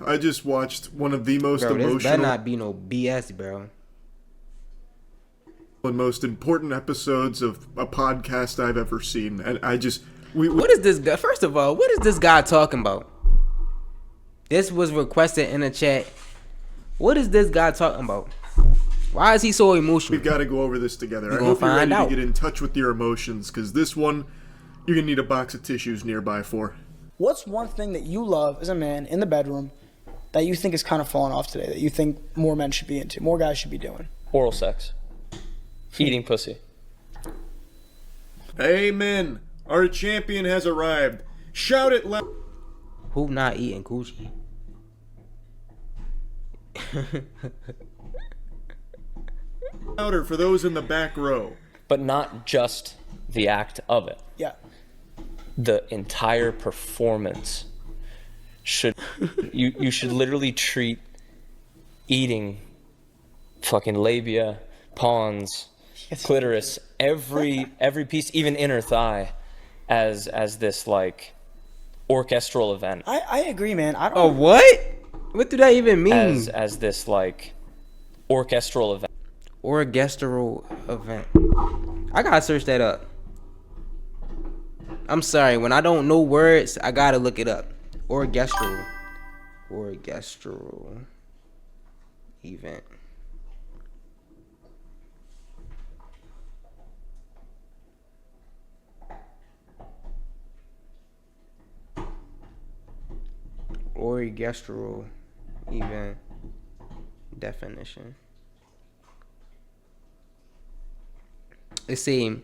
I just watched one of the most Bro, this emotional better not be no BS, bro. and most important episodes of a podcast I've ever seen. And I just... What is this guy? First of all, what is this guy talking about? This was requested in the chat. What is this guy talking about? Why is he so emotional? We've got to go over this together. I gonna hope you're ready find out. to get in touch with your emotions, because this one, you're going to need a box of tissues nearby for. What's one thing that you love as a man in the bedroom that you think is kind of falling off today, that you think more men should be into, more guys should be doing? Oral sex. Eating pussy. Amen. Our champion has arrived. Shout it loud. Who not eating coochie? Louder for those in the back row. But not just the act of it. Yeah. The entire performance should... you should literally treat eating fucking labia, pons, clitoris, every piece, even inner thigh, as this, like, orchestral event. I agree, man. I don't. Oh, what? What do that even mean? As this, like, orchestral event. Orchestral event. I gotta search that up. I'm sorry, when I don't know words, I gotta look it up. Orchestral event. Orchestral event definition. It seemed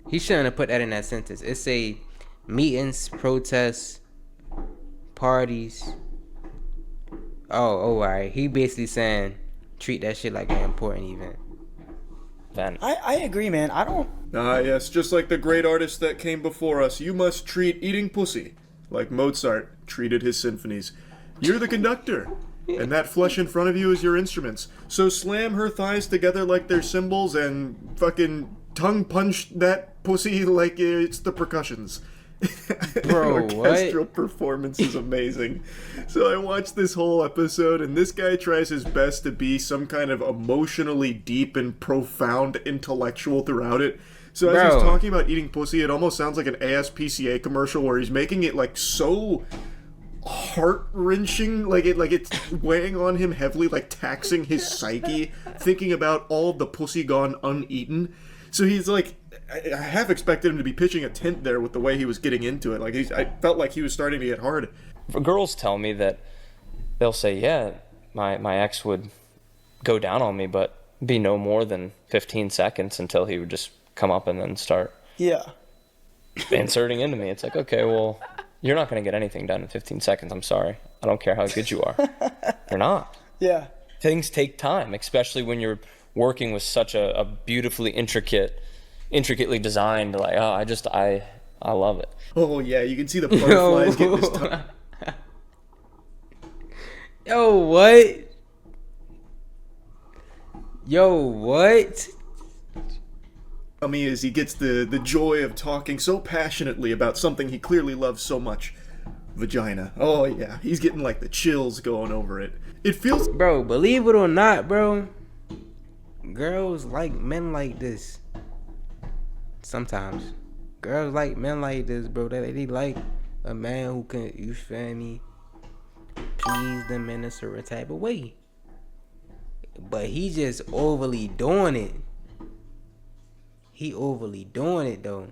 he shouldn't have put that in that sentence. It say meetings, protests, parties. Oh, alright. He basically saying treat that shit like an important event. I agree, man. I don't. Ah, yes, just like the great artists that came before us, you must treat eating pussy like Mozart treated his symphonies. You're the conductor, and that flesh in front of you is your instruments. So slam her thighs together like they're cymbals and fucking tongue punch that pussy like it's the percussions. Bro, orchestral what? performance is amazing. So I watched this whole episode, and this guy tries his best to be some kind of emotionally deep and profound intellectual throughout it. So as he's talking about eating pussy, it almost sounds like an ASPCA commercial where he's making it like so heart-wrenching, like it's weighing on him heavily, like taxing his psyche, thinking about all of the pussy gone uneaten. So he's like, I half expected him to be pitching a tent there with the way he was getting into it. Like I felt like he was starting to get hard. Girls tell me that they'll say, yeah, my ex would go down on me, but be no more than 15 seconds until he would just come up and then start inserting into me. It's like, okay, well, you're not going to get anything done in 15 seconds. I'm sorry. I don't care how good you are. You're not. Yeah. Things take time, especially when you're working with such a beautifully intricately designed, like, I love it. Oh yeah, you can see the butterflies getting his tongue. Yo, what? Me as he gets the joy of talking so passionately about something he clearly loves so much. Vagina. Oh yeah, he's getting like the chills going over it. It feels... Bro, believe it or not, bro, girls like men like this. Sometimes. Girls like men like this, bro. They like a man who can, you feel me, please them in a certain type of way. But he just overly doing it. He overly doing it, though.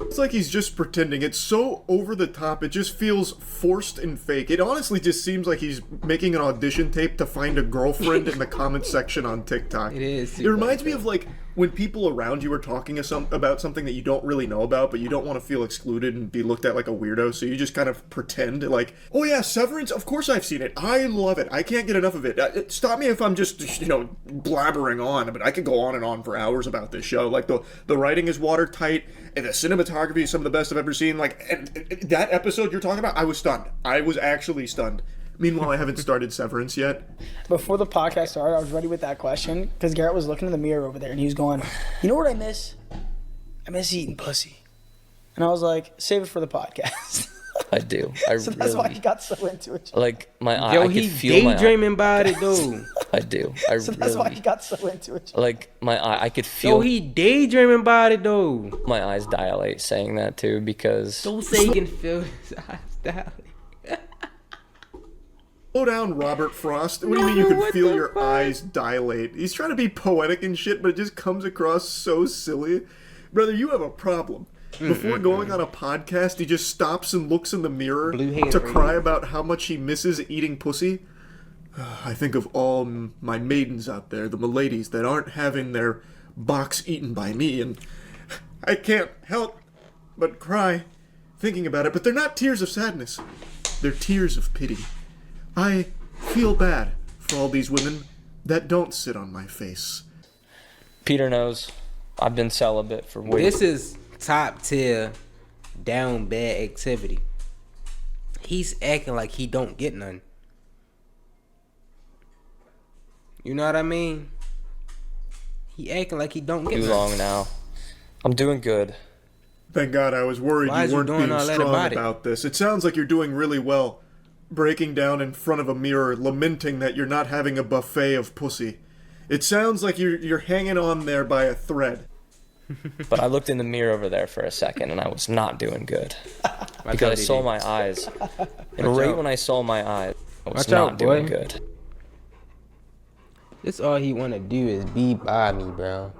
It's like he's just pretending. It's so over the top. It just feels forced and fake. It honestly just seems like he's making an audition tape to find a girlfriend in the comment section on TikTok. It is. It reminds me of like when people around you are talking about something that you don't really know about, but you don't want to feel excluded and be looked at like a weirdo, so you just kind of pretend like, oh yeah, Severance, of course I've seen it. I love it. I can't get enough of it. Stop me if I'm just, blabbering on, but I could go on and on for hours about this show. Like the writing is watertight, and the cinematography is some of the best I've ever seen. Like, and that episode you're talking about, I was stunned. I was actually stunned. Meanwhile, I haven't started Severance yet. Before the podcast started, I was ready with that question because Garrett was looking in the mirror over there and he was going, you know what I miss? I miss eating pussy. And I was like, save it for the podcast. I do. I So that's why really he got so into it. like my eye. Yo, I he could feel my eye. daydreaming about it though. I do. I So that's why he really got so into it. like my eye. I could Yo, feel he daydreaming about it though. my eyes dilate saying that too because Don't say he can feel his eyes dilate. Slow down, Robert Frost. What do you mean you No, can what feel the your fuck? eyes dilate? He's trying to be poetic and shit, but it just comes across so silly. Brother, you have a problem. Before going on a podcast, he just stops and looks in the mirror Blue hater to for cry you. about how much he misses eating pussy. I think of all my maidens out there, the miladies that aren't having their box eaten by me, and I can't help but cry thinking about it. But they're not tears of sadness. They're tears of pity. I feel bad for all these women that don't sit on my face. Peter knows I've been celibate for way. This is top tier down bad activity. He's acting like he don't get none. You know what I mean? He acting like he don't get Too none. long now. I'm doing good. Thank God, I was worried Why is you you weren't doing being all that strong about about, it? this. It sounds like you're doing really well, breaking down in front of a mirror, lamenting that you're not having a buffet of pussy. It sounds like you're hanging on there by a thread. But I looked in the mirror over there for a second and I was not doing good. Watch Because I out, saw DD. my eyes. And Watch right out. when I saw my eyes, I was Watch not out, doing boy. good. This all he wanna do is be by me, bro.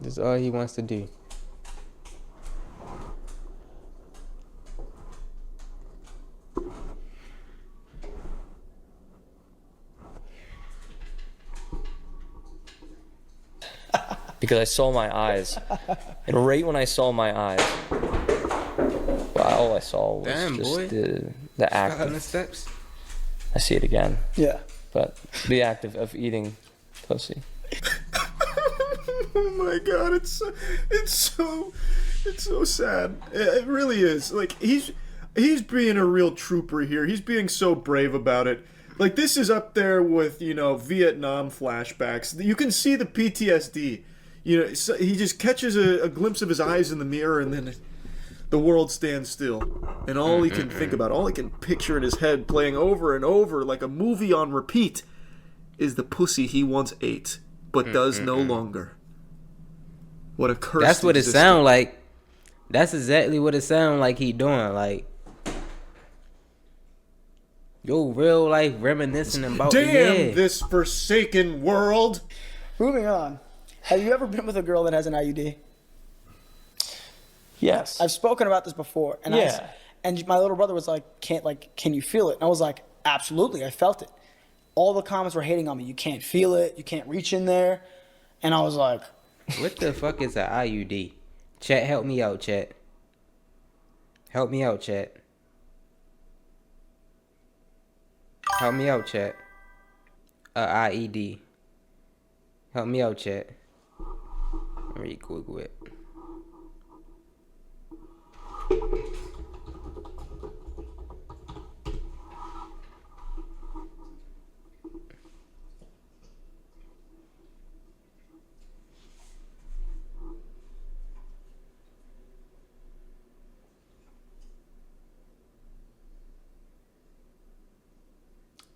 This all he wants to do. Because I saw my eyes. And right when I saw my eyes, well, all I saw was Damn, just boy. the act. Got on the Of, steps. I see it again. Yeah. But the act of eating pussy. Oh my God, it's so sad. It really is. Like he's being a real trooper here. He's being so brave about it. Like this is up there with Vietnam flashbacks. You can see the PTSD. So he just catches a glimpse of his eyes in the mirror, and then the world stands still, and all he can think about, all he can picture in his head, playing over and over like a movie on repeat, is the pussy he once ate but does no longer. What a curse! That's what it sound like. That's exactly what it sound like he doing. Like, yo, real life reminiscing about. Damn this forsaken world! Moving on. Have you ever been with a girl that has an IUD? Yes. I've spoken about this before, and Yeah. and my little brother was like, can you feel it?" And I was like, "Absolutely, I felt it." All the comments were hating on me. You can't feel it. You can't reach in there, and I was like, What the fuck is an IUD? Chat, help me out, chat. Help me out, chat. Help me out, chat. IED. Help me out, chat. Real quick.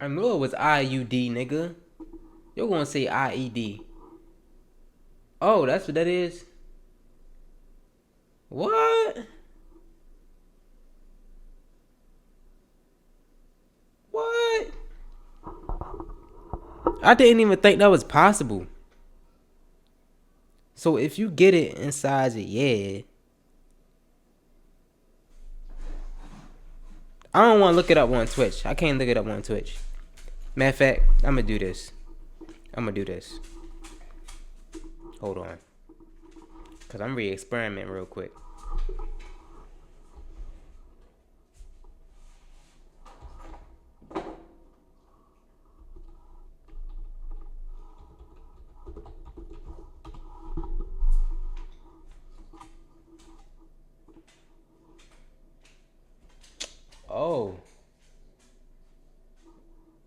I knew it was IUD, nigga. You're gonna say IED. Oh, that's what that is? What? What? I didn't even think that was possible. So if you get it inside it, yeah. I don't want to look it up on Twitch. I can't look it up on Twitch. Matter of fact, I'm gonna do this. Hold on. Cause I'm re-experimenting real quick. Oh.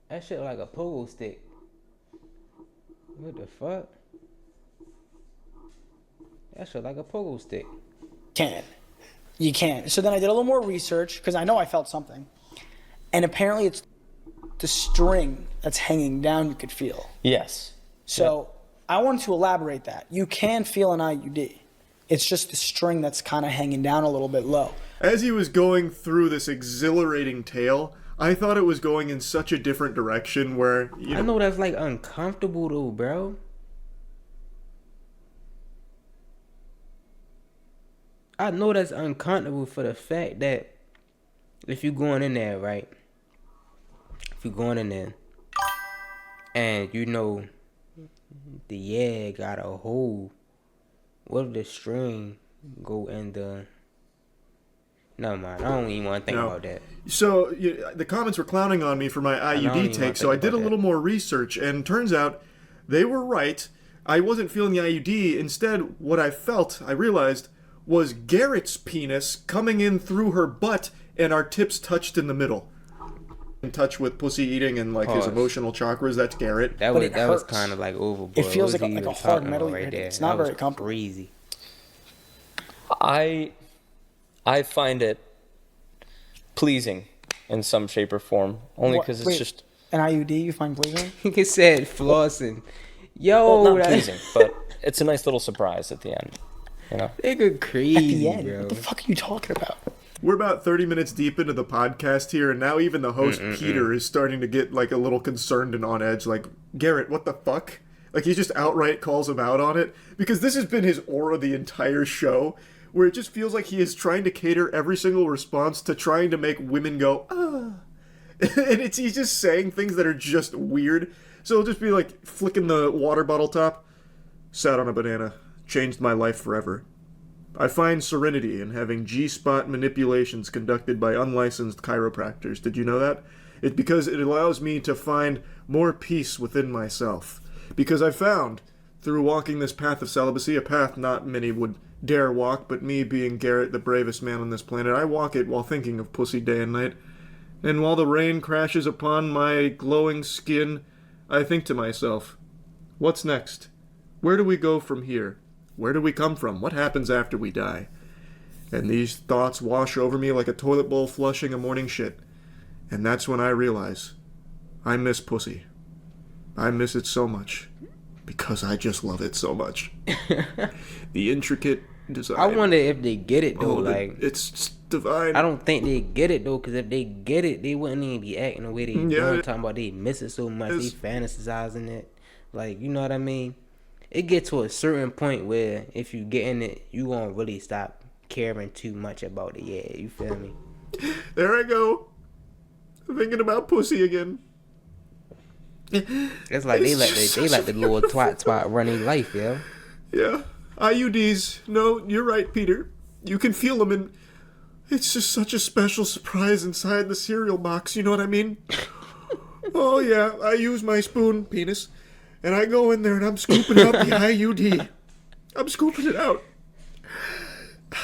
That shit like a pogo stick. What the fuck? That shit like a pogo stick. Can. You can. So then I did a little more research because I know I felt something. And apparently it's the string that's hanging down you could feel. Yes. So I wanted to elaborate that. You can feel an IUD. It's just the string that's kind of hanging down a little bit low. As he was going through this exhilarating tale, I thought it was going in such a different direction where, you I know that's like uncomfortable though, bro. I know that's uncomfortable for the fact that if you're going in there, right? If you're going in there and you know the got a hole, what if the string go in the... Never mind. I don't even want to think about that. So the comments were clowning on me for my IUD take, so I did a little more research, and turns out they were right. I wasn't feeling the IUD. Instead, what I felt, I realized, was Garrett's penis coming in through her butt, and our tips touched in the middle. In touch with pussy eating and like his emotional chakras. That's Garrett. That was kind of like overboard. It feels like a hard metal you're hitting. It's not very comfortable. Crazy. I find it pleasing in some shape or form, only because it's just an IUD. You find pleasing? He said flossing. Yo, well, not pleasing, but it's a nice little surprise at the end. You know, nigga crazy, At the end, bro. what the fuck are you talking about? We're about 30 minutes deep into the podcast here, and now even the host, Peter, is starting to get, like, a little concerned and on edge. Like, Garrett, what the fuck? Like, he just outright calls him out on it. Because this has been his aura the entire show, where it just feels like he is trying to cater every single response to trying to make women go, ah. And he's just saying things that are just weird. So he'll just be, like, flicking the water bottle top. Sat on a banana. Changed my life forever. I find serenity in having G-spot manipulations conducted by unlicensed chiropractors. Did you know that? It's because it allows me to find more peace within myself. Because I found, through walking this path of celibacy, a path not many would dare walk, but me being Garrett, the bravest man on this planet, I walk it while thinking of pussy day and night. And while the rain crashes upon my glowing skin, I think to myself, what's next? Where do we go from here? Where do we come from? What happens after we die? And these thoughts wash over me like a toilet bowl flushing a morning shit. And that's when I realize I miss pussy. I miss it so much. Because I just love it so much. The intricate design. I wonder if they get it though. It's divine. I don't think they get it though, because if they get it, they wouldn't even be acting the way they doing. Talking about they miss it so much, they fantasizing it. Like, you know what I mean? It gets to a certain point where if you get in it, you won't really stop caring too much about it. Yeah, you feel me? There I go. Thinking about pussy again. It's like they let the little twat run their life, yo. Yeah. IUDs. No, you're right, Peter. You can feel them, and it's just such a special surprise inside the cereal box, you know what I mean? Oh, yeah, I use my spoon, penis, and I go in there and I'm scooping out the IUD. I'm scooping it out.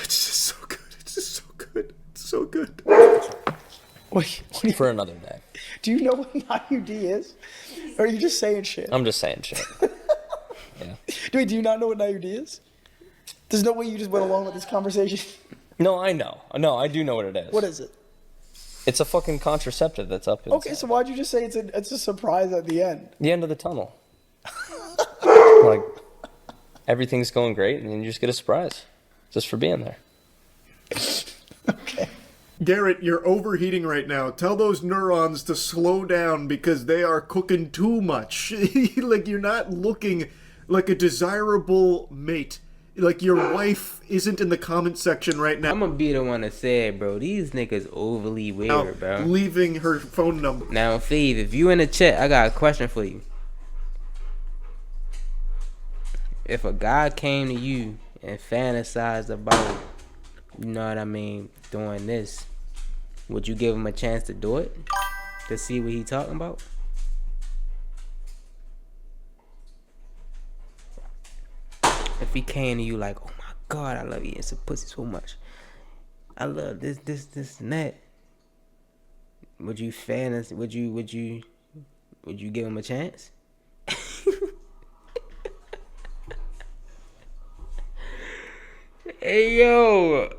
It's just so good. It's just so good. It's so good. Wait, for another day. Do you know what an IUD is? Or are you just saying shit? I'm just saying shit. Yeah. Do you not know what an IUD is? There's no way you just went along with this conversation. No, I know. No, I do know what it is. What is it? It's a fucking contraceptive that's up inside. Okay, so why'd you just say it's a surprise at the end? The end of the tunnel. Like, everything's going great, and then you just get a surprise. Just for being there. Okay. Garrett, you're overheating right now. Tell those neurons to slow down because they are cooking too much. Like, you're not looking like a desirable mate. Like, your wife isn't in the comment section right now. I'm gonna be the one to say it, bro. These niggas overly weird, bro. Leaving her phone number. Now, Fave, if you in the chat, I got a question for you. If a guy came to you and fantasized about, you know what I mean, doing this, would you give him a chance to do it? To see what he talking about? If he came to you like, oh my God, I love eating some pussy so much. I love this, and that. Would you would you give him a chance? Hey yo.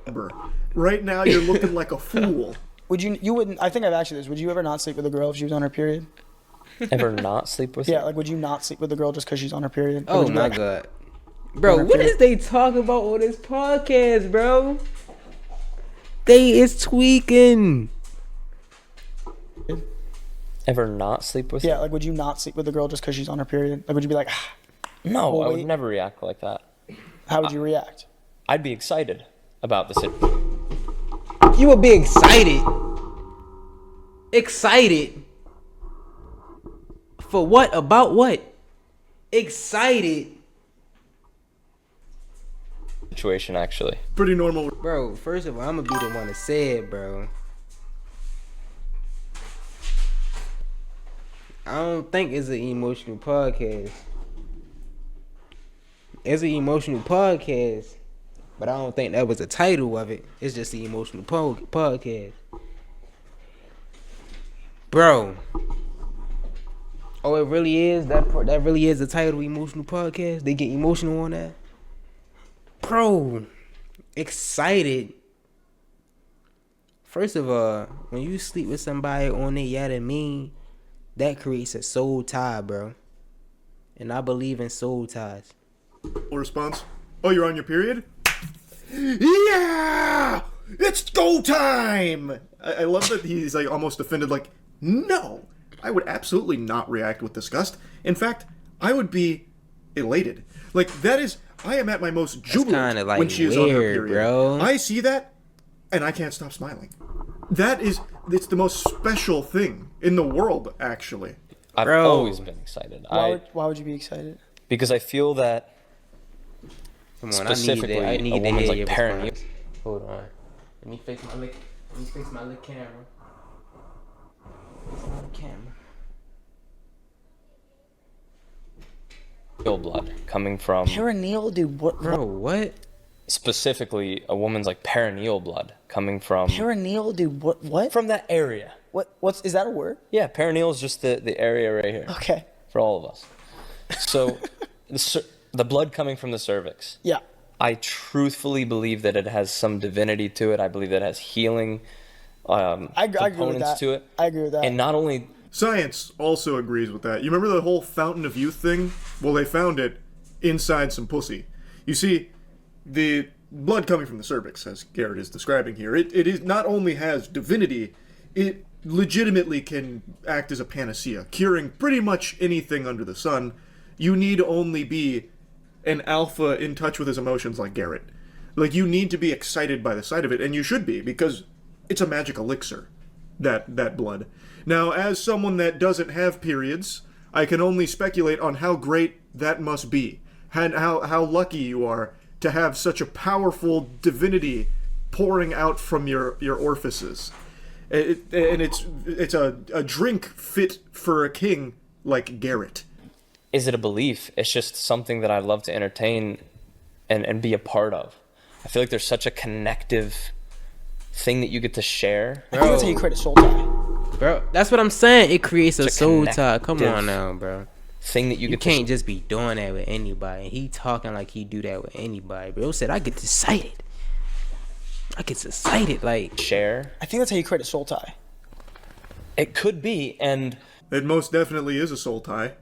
Right now, you're looking like a fool. You wouldn't, I think I've asked you this, would you ever not sleep with a girl if she was on her period? Ever not sleep with Yeah, her? like would you not sleep with a girl just because she's on her period? Or Oh would you be my like, god. Bro, what is they talking about on this podcast, bro? They is tweaking. Ever not sleep with Yeah, her? like would you not sleep with a girl just because she's on her period? Like would you be like, No, Well, I would wait. never react like that. how would you react? I'd be excited about the You would be excited. Excited. For what? About what? Excited. situation, actually. Pretty normal. Bro, first of all, I'm gonna be the one to say it, bro. I don't think it's an emotional podcast. It's an emotional podcast, but I don't think that was the title of it. It's just the emotional podcast. Bro. Oh, it really is? That really is the title, emotional podcast? They get emotional on that? Bro, excited. First of all, when you sleep with somebody on their yada mean, that creates a soul tie, bro. And I believe in soul ties. Response. Oh, you're on your period? Yeah! It's go time! I love that he's like almost offended, like, no! I would absolutely not react with disgust. In fact, I would be elated. Like, that is, I am at my most jubilant kinda, like, when she is on her weird, period. bro. I see that, and I can't stop smiling. It's the most special thing in the world, actually. I've Bro. always been excited. Why would you be excited? Because I feel that Come on, specifically I need a to woman's hear like your parent. response. Hold on. Let me fix my lick. Let me fix my lick camera. Fix my camera. Blood coming from Perineal, dude. What? Bro, what? specifically a woman's like perineal blood coming from Perineal, dude. What? from that area. What's is that a word? Yeah, perineal is just the area right here Okay. for all of us. So the blood coming from the cervix. Yeah. I truthfully believe that it has some divinity to it. I believe that it has healing I agree with components that. to it. I agree with that. And not only Science also agrees with that. You remember the whole fountain of youth thing? Well, they found it inside some pussy. You see, the blood coming from the cervix, as Garrett is describing here, it is not only has divinity, it legitimately can act as a panacea, curing pretty much anything under the sun. You need only be an alpha in touch with his emotions like Garrett. Like, you need to be excited by the sight of it, and you should be, because it's a magic elixir, that blood. Now, as someone that doesn't have periods, I can only speculate on how great that must be, and how lucky you are to have such a powerful divinity pouring out from your orifices. And it's a drink fit for a king like Garrett. is it a belief? It's just something that I love to entertain and be a part of. I feel like there's such a connective thing that you get to share. I think that's how you create a soul tie. Bro, that's what I'm saying. It creates a It's a soul tie. Come connective on now, bro. Thing that you You get can't just be doing that with anybody. He talking like he do that with anybody. Bro said I get excited. I get excited like to share. I think that's how you create a soul tie. It could be, and It most definitely is a soul tie.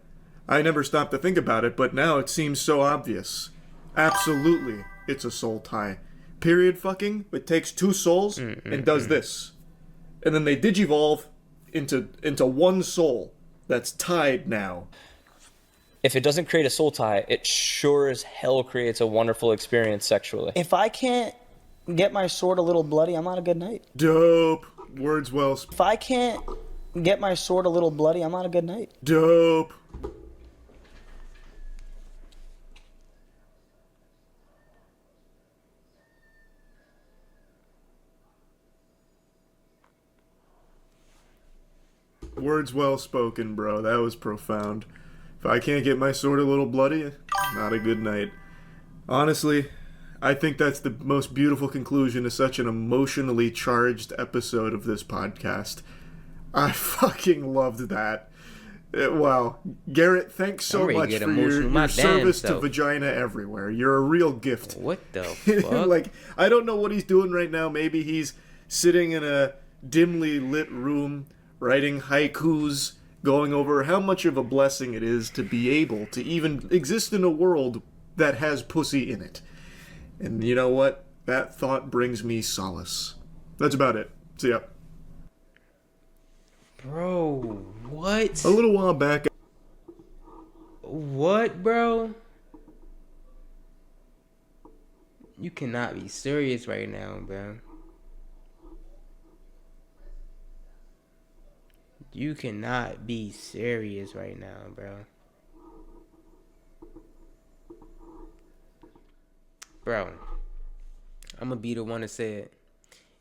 I never stopped to think about it, but now it seems so obvious. Absolutely, it's a soul tie. Period fucking, it takes two souls and does this. And then they digivolve into one soul that's tied now. if it doesn't create a soul tie, it sure as hell creates a wonderful experience sexually. If I can't get my sword a little bloody, I'm not a good knight. Dope. Words well If I can't get my sword a little bloody, I'm not a good knight. Dope. Words well spoken, bro. That was profound. If I can't get my sword a little bloody, not a good night. Honestly, I think that's the most beautiful conclusion to such an emotionally charged episode of this podcast. I fucking loved that. Wow. Garrett, thanks so I'm ready to much get for emotional my your damn service to self. vagina everywhere. You're a real gift. What the fuck? Like, I don't know what he's doing right now. Maybe he's sitting in a dimly lit room writing haikus, going over how much of a blessing it is to be able to even exist in a world that has pussy in it. And you know what? That thought brings me solace. That's about it. See ya. Bro, what? A little while back, What, bro? You cannot be serious right now, bro. You cannot be serious right now, bro. Bro, I'm gonna be the one that said,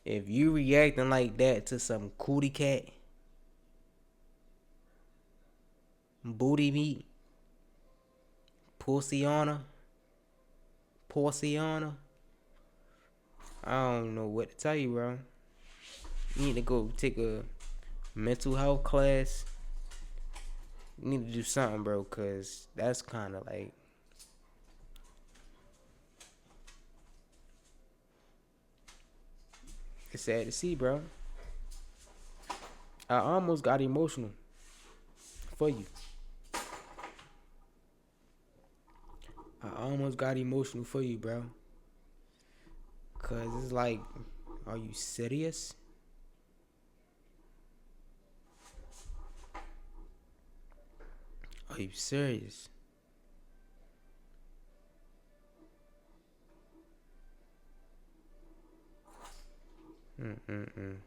if you reacting like that to some cootie cat, booty meat, pussy on her, I don't know what to tell you, bro. You need to go take a mental health class. You need to do something, bro, cause that's kind of like, it's sad to see, bro. I almost got emotional for you. Bro. Cause it's like, are you serious? Are you serious? Mm-mm-mm.